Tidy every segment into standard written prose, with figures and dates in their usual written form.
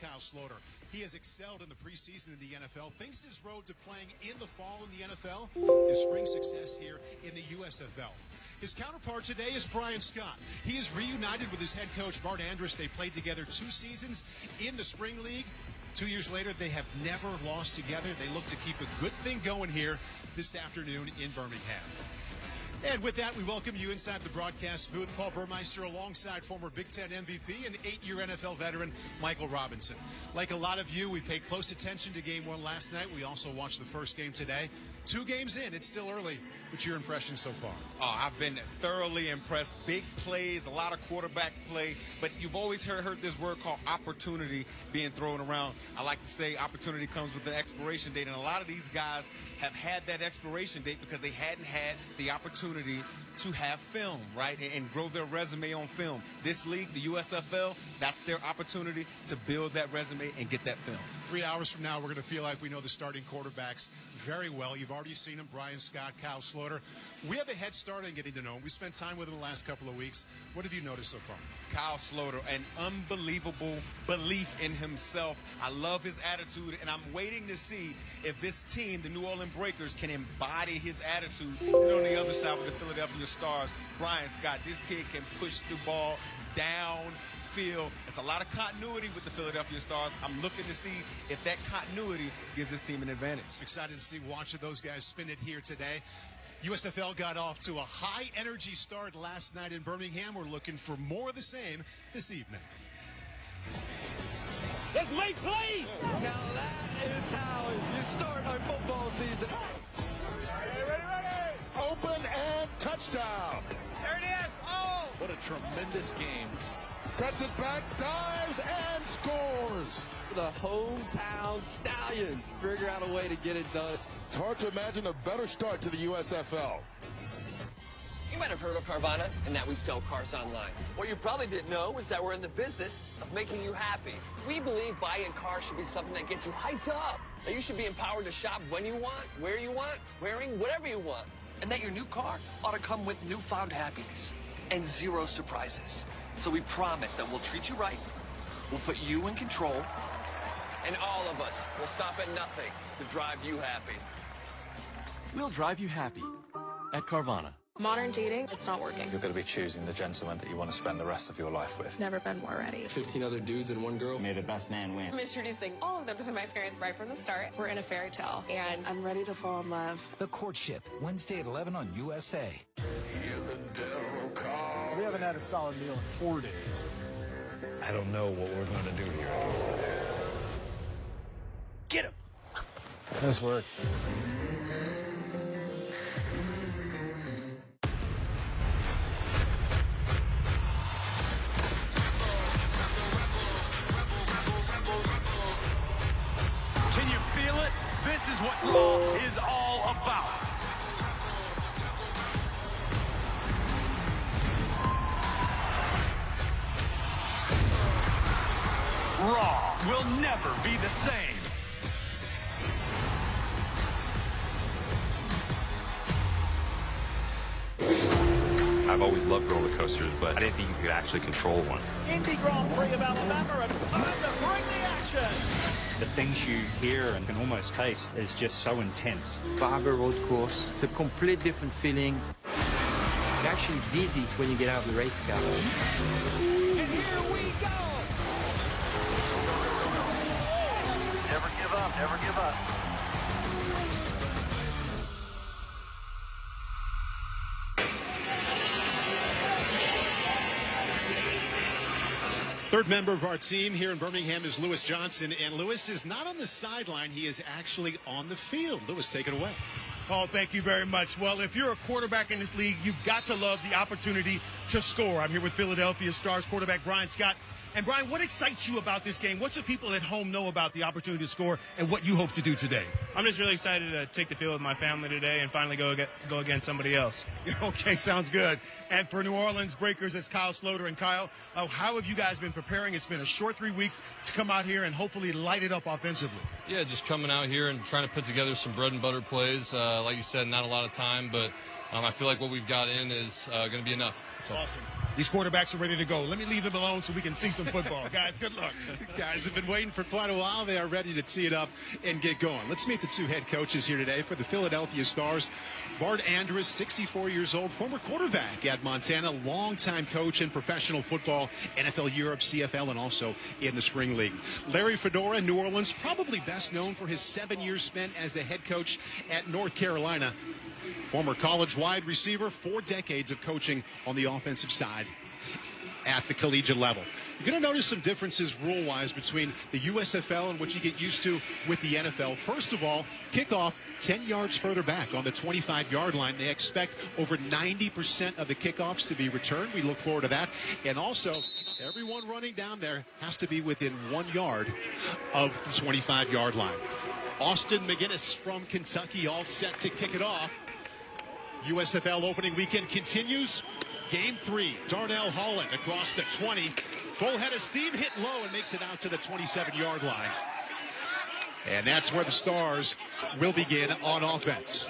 Kyle Sloter. He has excelled in the preseason in the NFL, thinks his road to playing in the fall in the NFL is spring success here in the USFL. His counterpart today is Brian Scott. He is reunited with his head coach, Bart Andrus. They played together 2 seasons in the spring league. 2 years later, they have never lost together. They look to keep a good thing going here this afternoon in Birmingham. And with that, we welcome you inside the broadcast booth. Paul Burmeister alongside former Big Ten MVP and 8-year NFL veteran Michael Robinson. Like a lot of you, we paid close attention to Game 1 last night. We also watched the first game today. 2 games in, it's still early. What's your impression so far? Oh, I've been thoroughly impressed. Big plays, a lot of quarterback play, but you've always heard this word called opportunity being thrown around. I like to say opportunity comes with an expiration date, and a lot of these guys have had that expiration date because they hadn't had the opportunity to have film, right, and grow their resume on film. This league, the USFL, that's their opportunity to build that resume and get that film. 3 hours from now, we're going to feel like we know the starting quarterbacks very well. You've already seen them, Brian Scott, Kyle Sloter. We have a head start on getting to know him. We spent time with him the last couple of weeks. What have you noticed so far? Kyle Sloter, an unbelievable belief in himself. I love his attitude, and I'm waiting to see if this team, the New Orleans Breakers, can embody his attitude. And on the other side with the Philadelphia Stars, Brian Scott, this kid can push the ball downfield. There's a lot of continuity with the Philadelphia Stars. I'm looking to see if that continuity gives this team an advantage. Excited to see watching those guys spin it here today. USFL got off to a high-energy start last night in Birmingham. We're looking for more of the same this evening. Let's make plays! Now that is how you start a football season. Ready. Open and touchdown. There it is. Oh! What a tremendous game. Cuts it back, dives, and scores. The hometown Stallions figure out a way to get it done. It's hard to imagine a better start to the USFL. You might have heard of Carvana and that we sell cars online. What you probably didn't know is that we're in the business of making you happy. We believe buying cars should be something that gets you hyped up. That you should be empowered to shop when you want, where you want, wearing whatever you want. And that your new car ought to come with newfound happiness and 0 surprises. So we promise that we'll treat you right, we'll put you in control, and all of us will stop at nothing to drive you happy. We'll drive you happy at Carvana. Modern dating, it's not working. You're going to be choosing the gentleman that you want to spend the rest of your life with. Never been more ready. 15 other dudes and 1 girl. May the best man win. I'm introducing all of them to my parents right from the start. We're in a fairy tale, and I'm ready to fall in love. The Courtship, Wednesday at 11 on USA. We haven't had a solid meal in 4 days. I don't know what we're going to do here. Get him! Nice work. Can you feel it? This is what Raw is all about. Raw will never be the same. I've always loved roller coasters, but I didn't think you could actually control one. Indy Grand Prix of Alabama, and it's time to bring the action. The things you hear and can almost taste is just so intense. Barber road course, it's a complete different feeling. You're actually dizzy when you get out of the race car. And here we go. Never give up, never give up. Third member of our team here in Birmingham is Lewis Johnson, and Lewis is not on the sideline. He is actually on the field. Lewis, take it away. Paul, thank you very much. Well, if you're a quarterback in this league, you've got to love the opportunity to score. I'm here with Philadelphia Stars quarterback Brian Scott. And, Brian, what excites you about this game? What should people at home know about the opportunity to score and what you hope to do today? I'm just really excited to take the field with my family today and finally go against somebody else. Okay, sounds good. And for New Orleans Breakers, it's Kyle Sloter. And, Kyle, how have you guys been preparing? It's been a short 3 weeks to come out here and hopefully light it up offensively. Yeah, just coming out here and trying to put together some bread and butter plays. Like you said, not a lot of time, but I feel like what we've got in is going to be enough. So. Awesome. These quarterbacks are ready to go. Let me leave them alone so we can see some football. Guys, good luck. Guys have been waiting for quite a while. They are ready to tee it up and get going. Let's meet the two head coaches here today for the Philadelphia Stars. Bart Andrus, 64 years old, former quarterback at Montana, longtime coach in professional football, NFL Europe, CFL, and also in the Spring League. Larry Fedora, New Orleans, probably best known for his 7 years spent as the head coach at North Carolina. Former college wide receiver, 4 decades of coaching on the offensive side at the collegiate level. You're going to notice some differences rule-wise between the USFL and what you get used to with the NFL. First of all, kickoff 10 yards further back on the 25-yard line. They expect over 90% of the kickoffs to be returned. We look forward to that. And also, everyone running down there has to be within 1 yard of the 25-yard line. Austin McGinnis from Kentucky all set to kick it off. USFL opening weekend continues. Game 3, Darnell Holland across the 20. Full head of steam, hit low and makes it out to the 27-yard line. And that's where the Stars will begin on offense.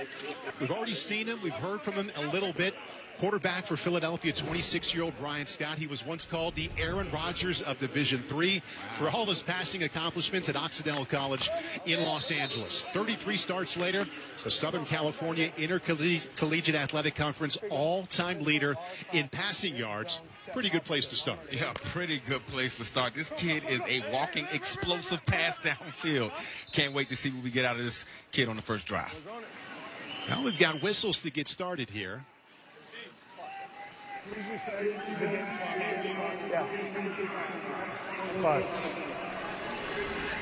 We've already seen him. We've heard from him a little bit. Quarterback for Philadelphia, 26-year-old Brian Scott. He was once called the Aaron Rodgers of Division III for all his passing accomplishments at Occidental College in Los Angeles. 33 starts later, the Southern California Intercollegiate Athletic Conference all-time leader in passing yards. Pretty good place to start. Yeah, pretty good place to start. This kid is a walking explosive pass downfield. Can't wait to see what we get out of this kid on the first drive. Well, we've got whistles to get started here.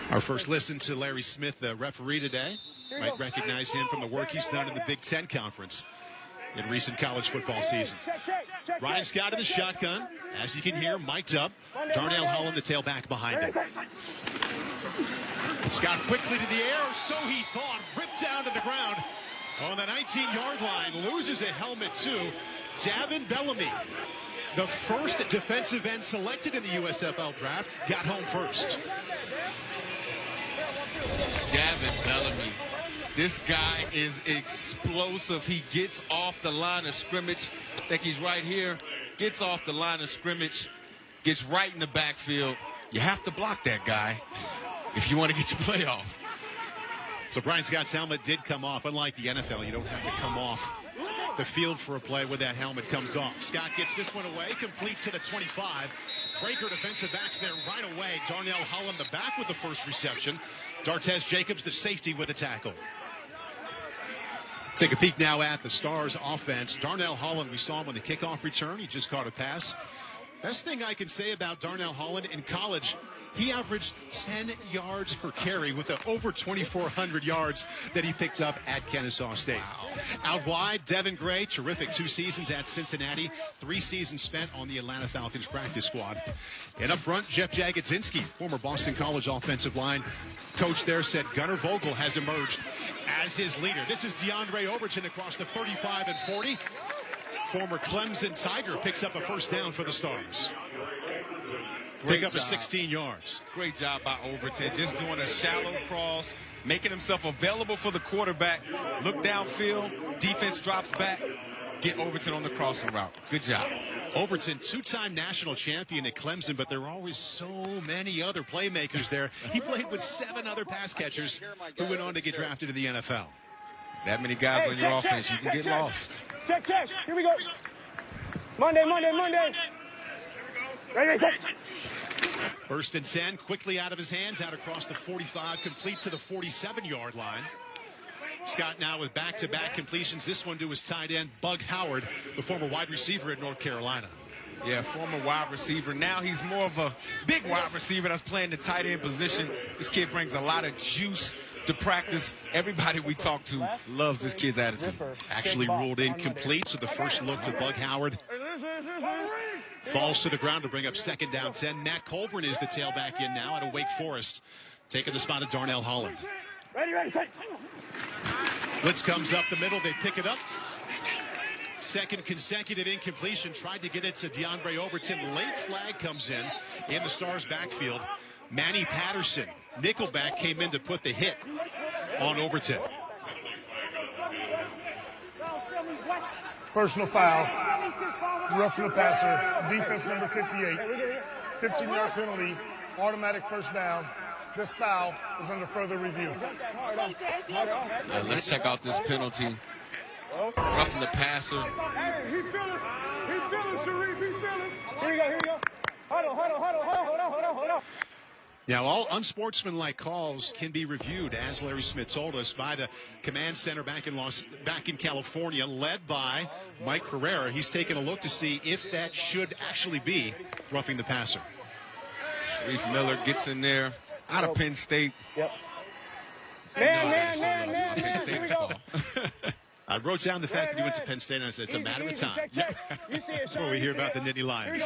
Our first listen to Larry Smith, the referee today. Might recognize him from the work he's done in the Big Ten Conference in recent college football seasons. Ryan Scott in the shotgun. As you can hear, mic'd up. Darnell Holland, the tailback behind him. Scott quickly to the air, so he thought. Ripped down to the ground on the 19-yard line. Loses a helmet, too. Davin Bellamy, the first defensive end selected in the USFL draft, got home first. Davin Bellamy. This guy is explosive. He gets off the line of scrimmage. I think he's right here. Gets off the line of scrimmage. Gets right in the backfield. You have to block that guy if you want to get your play off. So Brian Scott's helmet did come off. Unlike the NFL, you don't have to come off the field for a play when that helmet comes off. Scott gets this one away, complete to the 25. Breaker defensive backs there right away. Darnell Holland, the back with the first reception. Dartez Jacobs, the safety with a tackle. Take a peek now at the Stars offense. Darnell Holland, we saw him on the kickoff return. He just caught a pass. Best thing I can say about Darnell Holland in college, he averaged 10 yards per carry with the over 2,400 yards that he picked up at Kennesaw State. Wow. Out wide, Devin Gray, terrific 2 seasons at Cincinnati, 3 seasons spent on the Atlanta Falcons practice squad. And up front, Jeff Jagodzinski, former Boston College offensive line coach there, said Gunnar Vogel has emerged as his leader. This is DeAndre Overton across the 35 and 40. Former Clemson Tiger picks up a first down for the Stars. Pick up a 16 yards. Great job by Overton, just doing a shallow cross, making himself available for the quarterback. Look downfield, defense drops back, get Overton on the crossing route. Good job. Overton, 2-time national champion at Clemson, but there are always so many other playmakers there. He played with 7 other pass catchers who went on to get drafted in the NFL. That many guys on your offense, you can get lost. Check. Here we go. Monday. Ready, set. First and 10, quickly out of his hands, out across the 45, complete to the 47-yard line. Scott now with back-to-back completions. This one to his tight end, Bug Howard, the former wide receiver at North Carolina. Yeah, former wide receiver. Now he's more of a big wide receiver that's playing the tight end position. This kid brings a lot of juice to practice. Everybody we talk to loves this kid's attitude. Actually ruled incomplete, so the first look to Bug Howard falls to the ground to bring up second down 10. Matt Colburn is the tailback in now out of Wake Forest, taking the spot of Darnell Holland. Ready, set. Blitz comes up the middle. They pick it up. Second consecutive incompletion. Tried to get it to DeAndre Overton. Late flag comes in the Stars' backfield. Manny Patterson, nickelback, came in to put the hit on Overton. Personal foul. Roughing the passer. Defense number 58. 15-yard penalty. Automatic first down. This foul is under further review. Let's check out this penalty. Roughing the passer. Hey, he's feeling. He's feeling, Sharif. He's feeling. Here we go. Hold on. Now, all unsportsmanlike calls can be reviewed, as Larry Smith told us, by the command center back in California, led by Mike Pereira. He's taking a look to see if that should actually be roughing the passer. Sharif Miller gets in there out of Penn State. Yep. Man. Here we go. I wrote down the fact that he went to Penn State, and I said it's a matter of time. Before we hear about the Nittany Lions.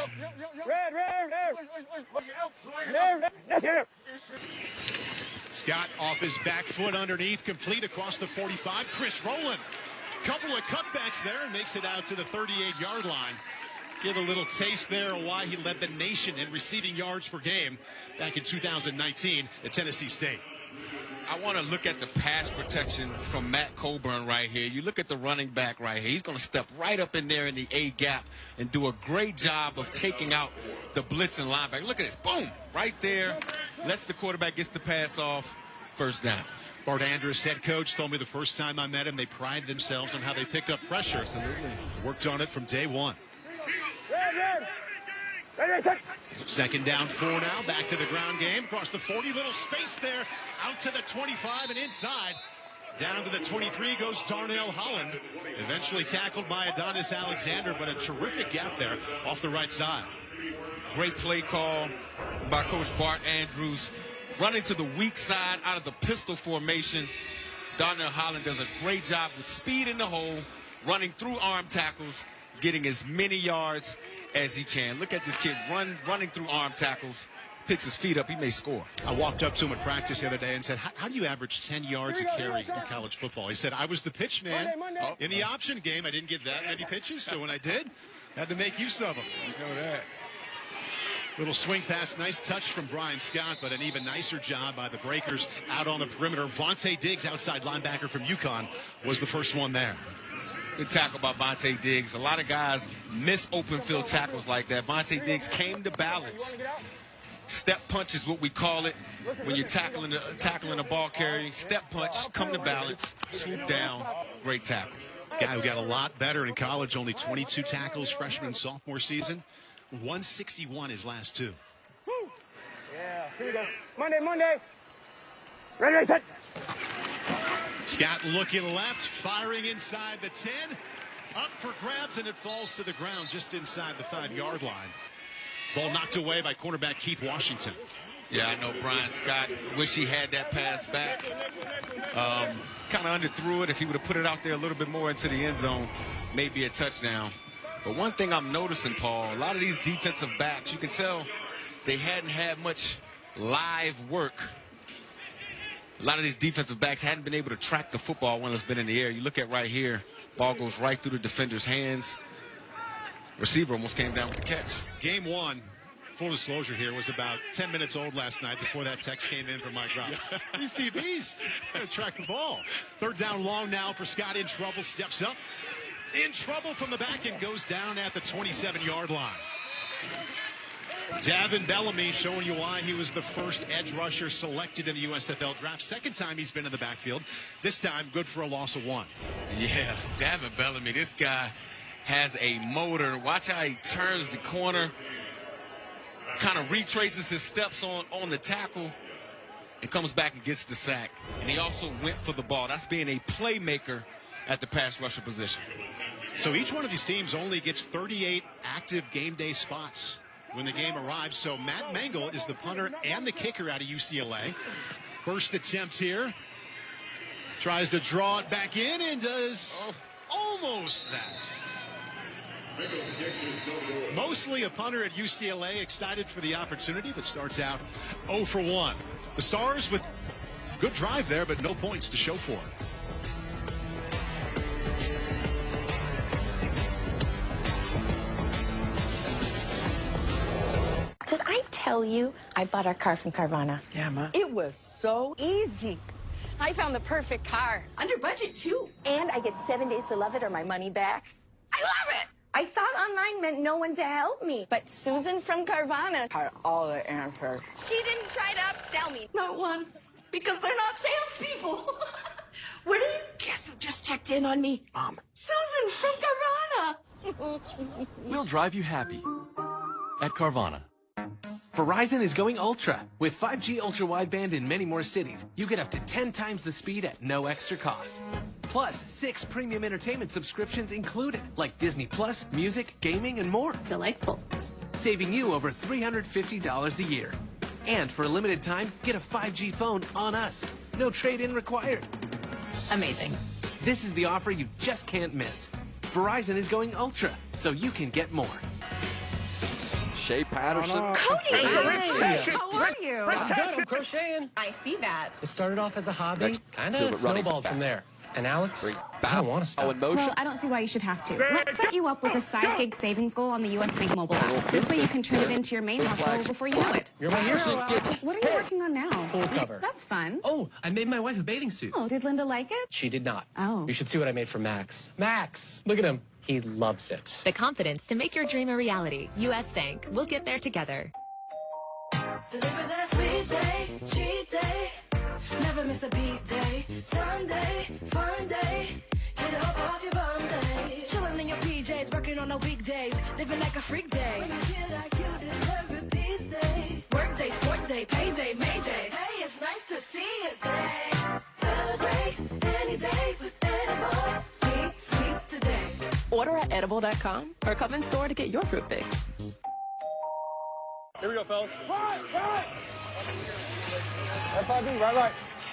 Scott off his back foot underneath, complete across the 45. Chris Rowland, couple of cutbacks there, and makes it out to the 38-yard line. Get a little taste there of why he led the nation in receiving yards per game back in 2019 at Tennessee State. I want to look at the pass protection from Matt Coburn right here. You look at the running back right here. He's going to step right up in there in the A gap and do a great job of taking out the blitz and linebacker. Look at this. Boom. Right there. Lets the quarterback gets the pass off. First down. Bart Andrus, head coach, told me the first time I met him, they pride themselves on how they pick up pressure. Absolutely. Worked on it from day one. Second down, 4 now. Back to the ground game. Across the 40, little space there. Out to the 25 and inside. Down to the 23 goes Darnell Holland. Eventually tackled by Adonis Alexander, but a terrific gap there off the right side. Great play call by Coach Bart Andrus. Running to the weak side out of the pistol formation. Darnell Holland does a great job with speed in the hole, running through arm tackles, getting as many yards as he can. Look at this kid running through arm tackles, picks his feet up, he may score. I walked up to him at practice the other day and said, how do you average 10 yards a carry in college football? He said, I was the pitch man. In the option game, I didn't get that many pitches, so when I did, had to make use of them. You know that. Little swing pass, nice touch from Brian Scott, but an even nicer job by the Breakers out on the perimeter. Vontae Diggs, outside linebacker from UConn, was the first one there. Good tackle by Vontae Diggs. A lot of guys miss open field tackles like that. Vontae Diggs came to balance. Step punch is what we call it when you're tackling a ball carrier. Step punch, come to balance, swoop down, great tackle. Guy who got a lot better in college, only 22 tackles freshman and sophomore season. 161 his last two. Yeah, here we go. Monday. Ready, set. Scott looking left, firing inside the 10. Up for grabs, and it falls to the ground just inside the 5-yard line. Ball knocked away by cornerback Keith Washington. Yeah, I know Brian Scott wish he had that pass back. Kind of underthrew it. If he would have put it out there a little bit more into the end zone, maybe a touchdown. But one thing I'm noticing, Paul, a lot of these defensive backs, you can tell they hadn't had much live work. A lot of these defensive backs hadn't been able to track the football when it's been in the air. You look at right here, ball goes right through the defender's hands. Receiver almost came down with the catch. Game one, full disclosure here, was about 10 minutes old last night before that text came in from Mike Robb. These DBs got to track the ball. Third down long now for Scott, in trouble, steps up. In trouble from the back and goes down at the 27-yard line. Davin Bellamy showing you why he was the first edge rusher selected in the USFL draft. Second time he's been in the backfield. This time, good for a loss of 1. Yeah, Davin Bellamy, this guy has a motor. Watch how he turns the corner, kind of retraces his steps on the tackle, and comes back and gets the sack. And he also went for the ball. That's being a playmaker at the pass rusher position. So each one of these teams only gets 38 active game day spots when the game arrives. So Matt Mangle is the punter and the kicker out of UCLA. First attempt here. Tries to draw it back in and does almost that. Mostly a punter at UCLA, excited for the opportunity, but starts out 0 for 1. The Stars with good drive there, but no points to show for it. Did I tell you I bought our car from Carvana? Yeah, Ma. It was so easy. I found the perfect car. Under budget, too. And I get 7 days to love it or my money back. I love it! I thought online meant no one to help me. But Susan from Carvana had all the answers. She didn't try to upsell me. Not once. Because they're not salespeople. What do you... Guess who just checked in on me? Mom. Susan from Carvana. We'll drive you happy. At Carvana. Verizon is going ultra. With 5G ultra-wideband in many more cities, you get up to 10 times the speed at no extra cost. Plus, 6 premium entertainment subscriptions included, like Disney Plus, music, gaming, and more. Delightful. Saving you over $350 a year. And for a limited time, get a 5G phone on us. No trade-in required. Amazing. This is the offer you just can't miss. Verizon is going ultra, so you can get more. Shea Patterson. Cody! Hey. How are you? I'm good. I'm crocheting. I see that. It started off as a hobby, kind of running snowballed back. from there. And Alex, I don't want to stop. In motion. Well, I don't see why you should have to. Let's set you up with a side gig savings goal on the US Bank mobile app. This way you can turn it into your main hustle before you know it. You're my hero, Alex. What are you working on now? Pool cover. That's fun. Oh, I made my wife a bathing suit. Oh, did Linda like it? She did not. Oh. You should see what I made for Max. Max, look at him. He loves it. The confidence to make your dream a reality. US Bank. We'll get there together. Deliver that sweet day, cheat day. Never miss a beat day. Sunday, fun day. Get up off your bum day. Chilling in your PJs, working on the weekdays. Living like a freak day. When you feel like you deserve a piece day. Work day, sport day, payday, mayday. Hey, it's nice to see a day. Celebrate any day with edible. Be sweet today. Order at edible.com or come in store to get your fruit fix. Here we go, fellas. Right.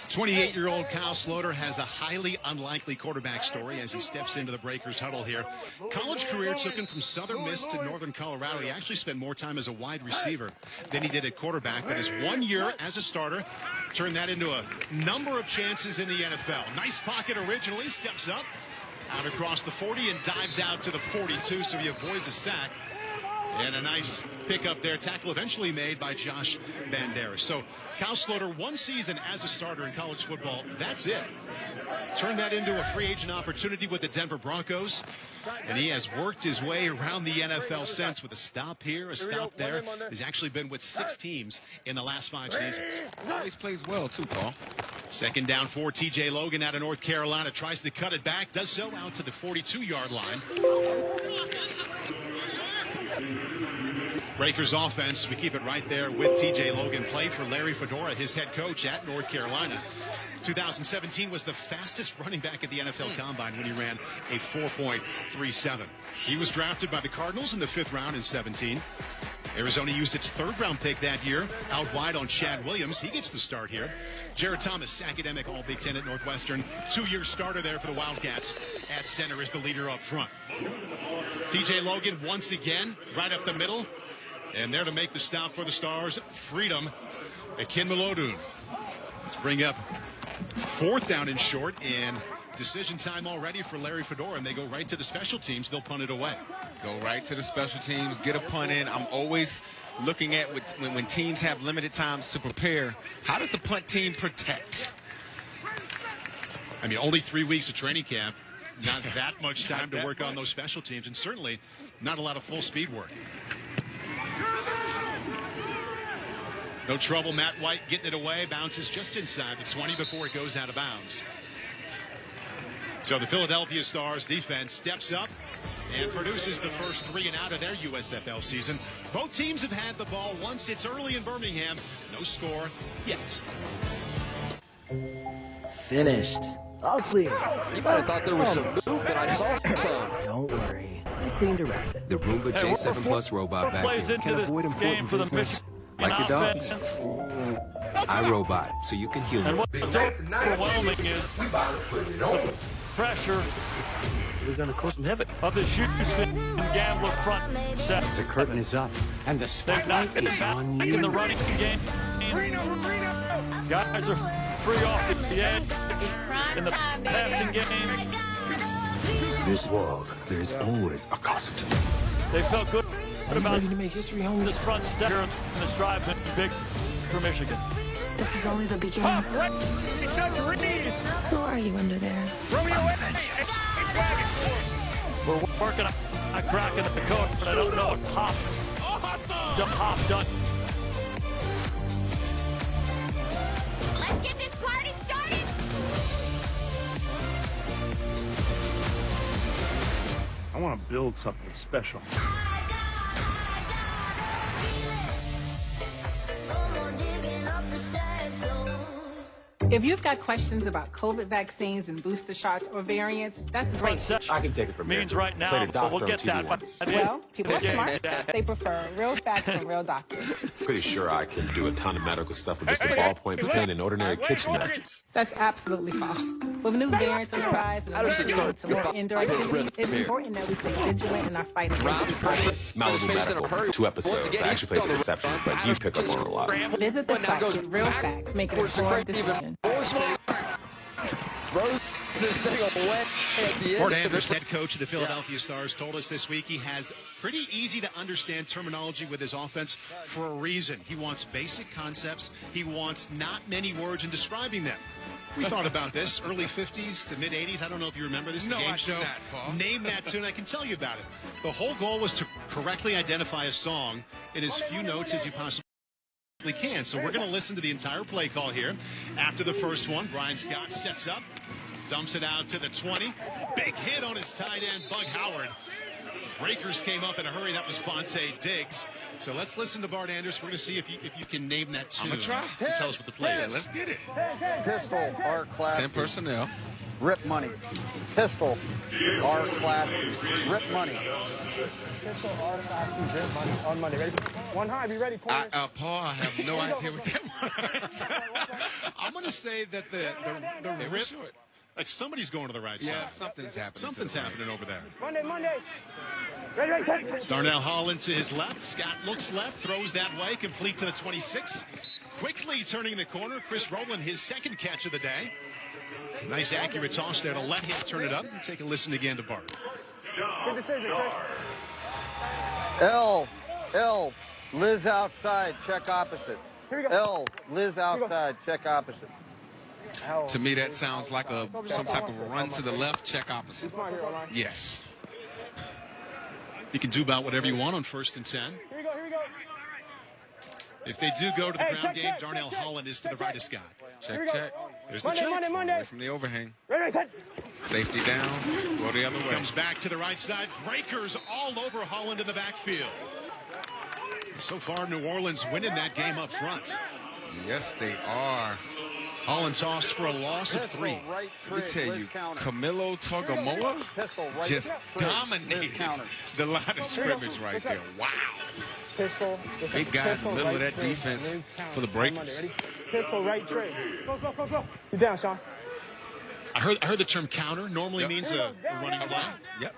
28-year-old Kyle Sloter has a highly unlikely quarterback story as he steps into the Breakers huddle here. College career took him from Southern Miss to Northern Colorado. He actually spent more time as a wide receiver than he did at quarterback, but his 1 year as a starter turned that into a number of chances in the NFL. Nice pocket originally, steps up, out across the 40 and dives out to the 42, so he avoids a sack. And a nice pickup there. Tackle eventually made by Josh Banderas. So Kyle Sloter, 1 season as a starter in college football. That's it. Turned that into a free agent opportunity with the Denver Broncos. And he has worked his way around the NFL since with a stop here, a stop there. He's actually been with 6 teams in the last 5 seasons. Always plays well, too, Paul. Second down for TJ Logan out of North Carolina. Tries to cut it back. Does so out to the 42-yard line. Breakers offense, we keep it right there with TJ Logan. Played for Larry Fedora, his head coach at North Carolina. 2017 was the fastest running back at the NFL Combine when he ran a 4.37. He was drafted by the Cardinals in the 5th round in 17. Arizona used its 3rd round pick that year, out wide on Chad Williams. He gets the start here. Jared Thomas, academic All-Big Ten at Northwestern. 2-year starter there for the Wildcats. At center is the leader up front. TJ Logan once again, right up the middle. And there to make the stop for the Stars, Freedom, Akin Malodun. Let's bring up 4th down and short, and decision time already for Larry Fedora, and they go right to the special teams. They'll punt it away. Go right to the special teams, get a punt in. I'm always looking at when teams have limited times to prepare, how does the punt team protect? I mean, only 3 weeks of training camp. Not that much time to work on those special teams, and certainly not a lot of full speed work. No trouble, Matt White getting it away, bounces just inside the 20 before it goes out of bounds. So the Philadelphia Stars defense steps up and produces the first 3 and out of their USFL season. Both teams have had the ball once. It's early in Birmingham. No score yet. Finished. All clear. You might have thought there was some movement. I saw some. Don't worry. I cleaned around it. The Roomba J7 Plus robot vacuum can avoid important business like your dogs. iRobot, so you can heal. And what's overwhelming is the pressure. We're going to cause some havoc. Of the Houston Gambler front set. The curtain is up, and the spotlight is on you. In the running game. Guys are free off the edge. In the passing game. In this world, there is always a cost. They felt good about to make history home. This front step and this drive been big for Michigan. This is only the beginning. Who are you under there? We're working I crack in the code, but I don't know what hop. Awesome. Hop done. Let's get this party started. I want to build something special. If you've got questions about COVID vaccines and booster shots or variants, that's great. I can take it from Means here. right now, Played a doctor we'll get on TV that. once. Well, people are smart. They prefer real facts from real doctors. Pretty sure I can do a ton of medical stuff with just a ballpoint pen and ordinary kitchen matches. That's absolutely false. With new variants on the rise and adjustment to more indoor activities, it's important that we stay vigilant in our fight against this virus. Malibu Medical, 2 episodes. I actually played the receptions, but you pick up on a lot. Visit the site, get real facts, make an informed decision. Throws this thing away at the end. Bart Anders, head coach of the Philadelphia Stars, told us this week he has pretty easy to understand terminology with his offense for a reason. He wants basic concepts. He wants not many words in describing them. We thought about this, early 50s to mid 80s. I don't know if you remember this, the game show. Name That Tune. I can tell you about it. The whole goal was to correctly identify a song in as few notes as you possibly can. So we're going to listen to the entire play call here. After the first one, Brian Scott sets up, dumps it out to the 20. Big hit on his tight end, Bug Howard. Breakers came up in a hurry. That was Vontae Diggs. So let's listen to Bart Anders. We're going to see if you can name that tune. I'm going to try. Tell us what the play is. Let's get it. Pistol, R class. 10 personnel. Rip money. Pistol, R class. Rip money. Pistol, R class. Rip money. On money. Ready? One high. Be ready. Paul, I have no idea what that was. I'm going to say that the rip, like somebody's going to the right side. Yeah, something's happening. Something's happening over there. Monday. Ready, set. Darnell Holland to his left. Scott looks left, throws that way, complete to the 26. Quickly turning the corner. Chris Rowland, his second catch of the day. Nice accurate toss there to let him turn it up. Take a listen again to Bart. Good decision, Chris. L. Liz outside, check opposite. Here we go. L. Liz outside, check opposite. To me, that sounds like some type of a run to the left, check opposite. Yes. You can do about whatever you want on 1st and 10. Here we go. If they do go to the ground game, Darnell Holland is to the right of Scott. Check. There's the check. Away from the overhang. Ready, set. Safety down. Go the other way. Comes back to the right side. Breakers all over Holland in the backfield. So far, New Orleans winning that game up front. Yes, they are. Holland tossed for a loss of 3. Let me tell you, Camilo Togamoa just dominated the line of scrimmage right there. Wow. Big guy in the middle of that defense for the Breakers. Pistol, right trade. Go. You're down, Sean. I heard the term counter normally means a running play. Yep.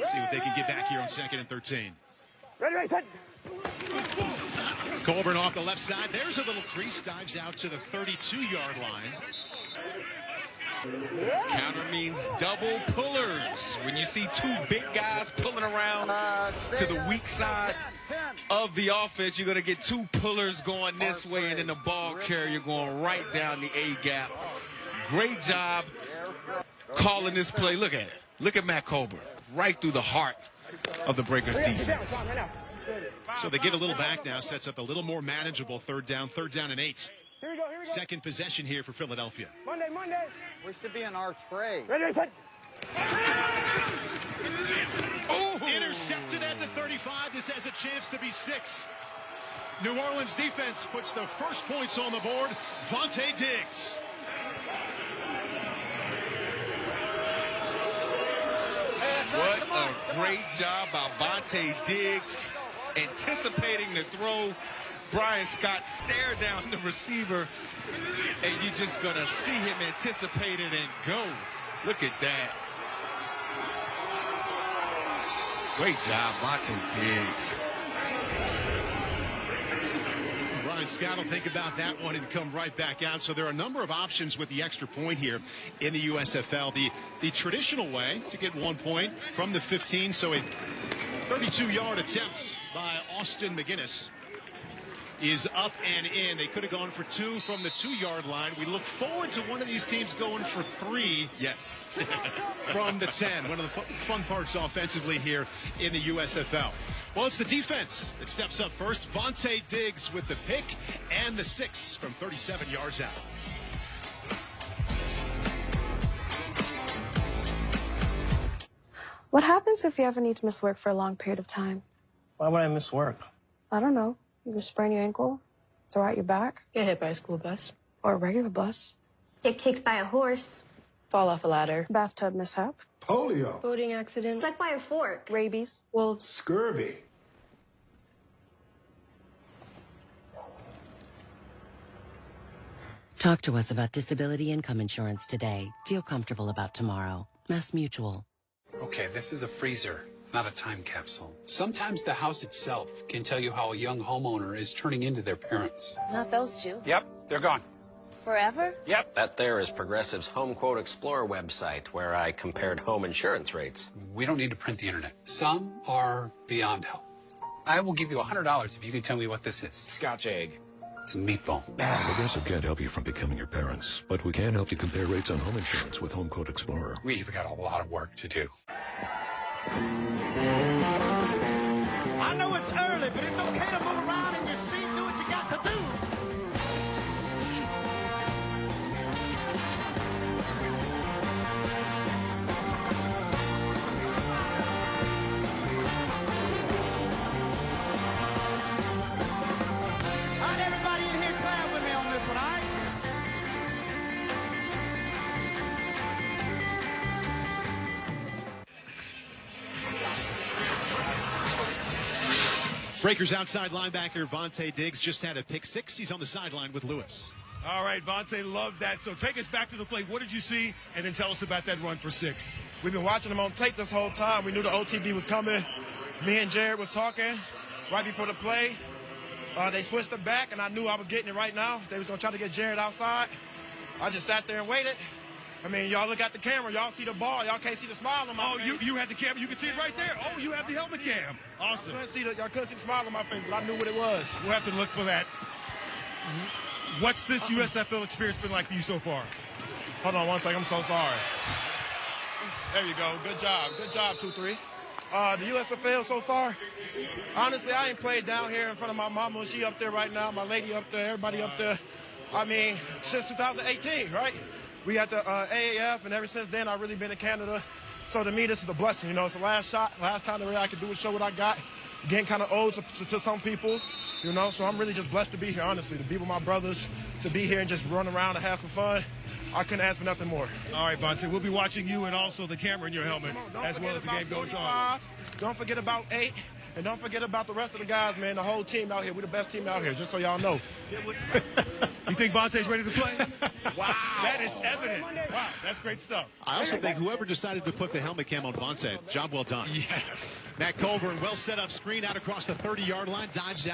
See what they can get back here on 2nd and 13. Ready, set. Colburn off the left side. There's a little crease. Dives out to the 32-yard line. Counter means double pullers. When you see 2 big guys pulling around to the weak side of the offense, you're going to get 2 pullers going this way and then the ball carrier going right down the A-gap. Great job calling this play. Look at it. Look at Matt Colburn. Right through the heart of the Breakers defense. So they get a little back now, sets up a little more manageable 3rd down and 8. Here we go. Second possession here for Philadelphia. Monday. We should be in our spray. Ready, set. Intercepted at the 35. This has a chance to be 6. New Orleans defense puts the first points on the board. Vontae Diggs. What a great job by Vontae Diggs, anticipating the throw. Brian Scott stared down the receiver, and you're just going to see him anticipate it and go. Look at that. Great job, Vontae Diggs. Brian Scott will think about that one and come right back out. So there are a number of options with the extra point here in the USFL. The traditional way to get 1 point from the 15. So a 32-yard attempt by Austin McGinnis. is up and in. They could have gone for 2 from the 2-yard line. We look forward to one of these teams going for 3. Yes. From the 10. One of the fun parts offensively here in the USFL. Well, it's the defense that steps up first. Vontae Diggs with the pick and the 6 from 37 yards out. What happens if you ever need to miss work for a long period of time? Why would I miss work? I don't know. You can sprain your ankle, throw out your back. Get hit by a school bus. Or a regular bus. Get kicked by a horse. Fall off a ladder. Bathtub mishap. Polio. Boating accident. Stuck by a fork. Rabies. Wolves. Scurvy. Talk to us about disability income insurance today. Feel comfortable about tomorrow. Mass Mutual. Okay, this is a freezer, not a time capsule. Sometimes the house itself can tell you how a young homeowner is turning into their parents. Not those two. Yep, they're gone. Forever? Yep. That there is Progressive's Home Quote Explorer website where I compared home insurance rates. We don't need to print the internet. Some are beyond help. I will give you $100 if you can tell me what this is. Scotch egg. It's a meatball. Progressive can't help you from becoming your parents, but we can help you compare rates on home insurance with Home Quote Explorer. We've got a lot of work to do. I know it's early, but it's okay to move around in your seat, do what you got to do. All right, everybody in here, clap with me on this one, all right? Breakers outside linebacker Vontae Diggs just had a pick 6. He's on the sideline with Lewis. All right, Vontae, love that. So take us back to the play. What did you see? And then tell us about that run for 6. We've been watching them on tape this whole time. We knew the OTB was coming. Me and Jared was talking right before the play. They switched it back, and I knew I was getting it right now. They was going to try to get Jared outside. I just sat there and waited. I mean, y'all look at the camera. Y'all see the ball. Y'all can't see the smile on my face. Oh, you had the camera. You can see it right there. Oh, you have the helmet cam. Awesome. Y'all couldn't see the smile on my face, but I knew what it was. We'll have to look for that. What's this USFL experience been like for you so far? Hold on one second. I'm so sorry. There you go. Good job. Good job, 2-3. The USFL so far, honestly, I ain't played down here in front of my mama. She up there right now. My lady up there. Everybody up there. I mean, since 2018, right? We had the AAF, and ever since then, I've really been in Canada. So to me, this is a blessing. You know, it's the last shot, last time that I could do is show what I got. Getting kind of old to some people, you know. So I'm really just blessed to be here, honestly, to be with my brothers, to be here and just run around and have some fun. I couldn't ask for nothing more. All right, Vontae, we'll be watching you and also the camera in your helmet as well as the game goes on. Don't forget about 8, and don't forget about the rest of the guys, man. The whole team out here. We're the best team out here, just so y'all know. You think Vontae's ready to play? Wow. That is evident. Wow, that's great stuff. I also think whoever decided to put the helmet cam on Vontae, job well done. Yes. Matt Colburn, well set up screen out across the 30-yard line, dives out.